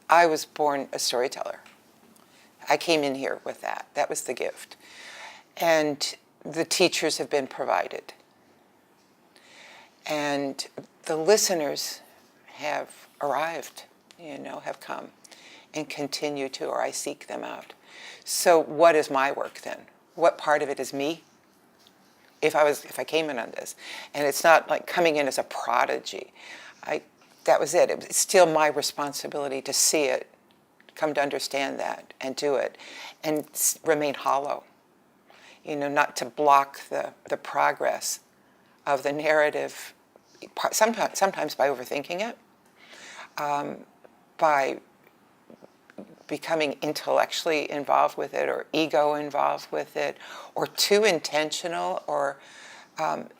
I was born a storyteller. I came in here with that. That was the gift. And the teachers have been provided. And the listeners have arrived, have come and continue to, or I seek them out. So what is my work then? What part of it is me? If I came in on this, and it's not like coming in as a prodigy, that was it. It was still my responsibility to see it, come to understand that, and do it, and remain hollow. Not to block the progress of the narrative. Sometimes by overthinking it, by becoming intellectually involved with it, or ego involved with it, or too intentional, or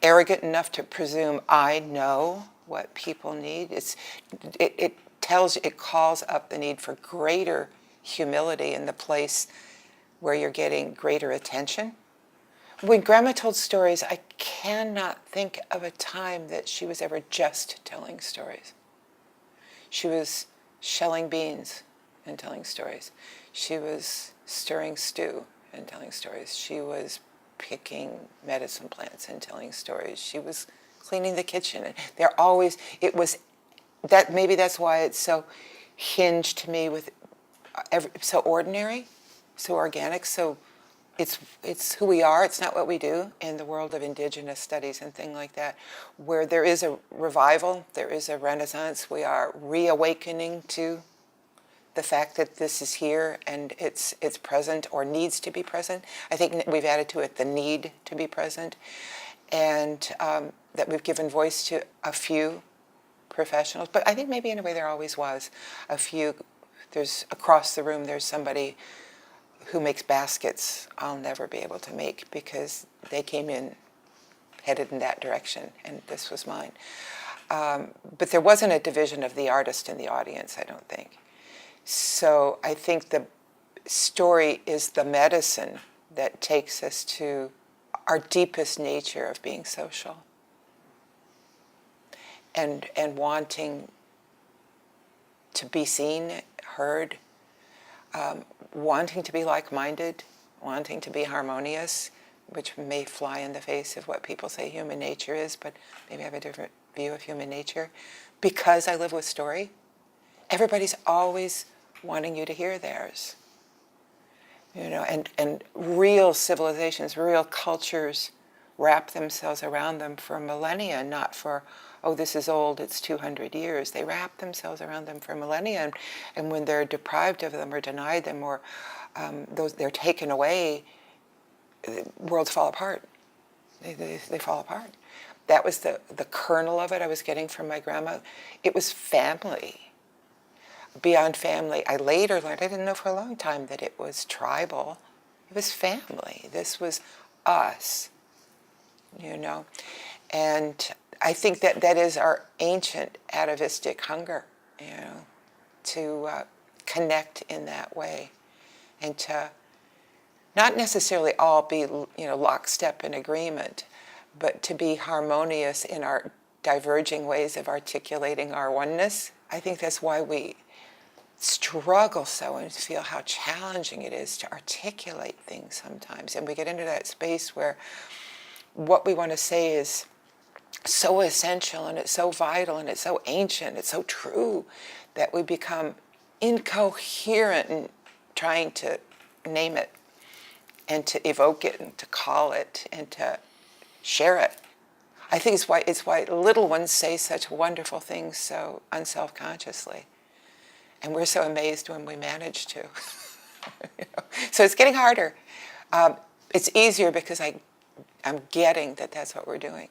arrogant enough to presume I know what people need. It calls up the need for greater humility in the place where you're getting greater attention. When Grandma told stories, I cannot think of a time that she was ever just telling stories. She was shelling beans and telling stories. She was stirring stew and telling stories. She was picking medicine plants and telling stories. She was cleaning the kitchen. And maybe that's why it's so hinged to me with so ordinary, so organic, so it's who we are. It's not what we do in the world of indigenous studies and things like that, where there is a revival, there is a renaissance. We are reawakening to the fact that this is here and it's present or needs to be present. I think we've added to it the need to be present, and that we've given voice to a few professionals. But I think maybe in a way there always was a few. There's across the room, there's somebody who makes baskets I'll never be able to make because they came in headed in that direction, and this was mine. But there wasn't a division of the artist and the audience, I don't think. So I think the story is the medicine that takes us to our deepest nature of being social and wanting to be seen, heard, wanting to be like-minded, wanting to be harmonious, which may fly in the face of what people say human nature is, but maybe I have a different view of human nature. Because I live with story, everybody's always wanting you to hear theirs. And real civilizations, real cultures wrap themselves around them for millennia, not for, oh, this is old, it's 200 years. They wrap themselves around them for millennia, and when they're deprived of them or denied them or they're taken away, worlds fall apart. They fall apart. That was the kernel of it I was getting from my grandma. It was family. Beyond family, I later learned, I didn't know for a long time that it was tribal. It was family. This was us, And I think that is our ancient atavistic hunger, to connect in that way, and to not necessarily all be, lockstep in agreement, but to be harmonious in our diverging ways of articulating our oneness. I think that's why we struggle so and feel how challenging it is to articulate things sometimes. And we get into that space where what we want to say is so essential and it's so vital and it's so ancient, it's so true, that we become incoherent in trying to name it and to evoke it and to call it and to share it. I think it's why little ones say such wonderful things so unselfconsciously. And we're so amazed when we manage to. So it's getting harder. It's easier because I'm getting that that's what we're doing.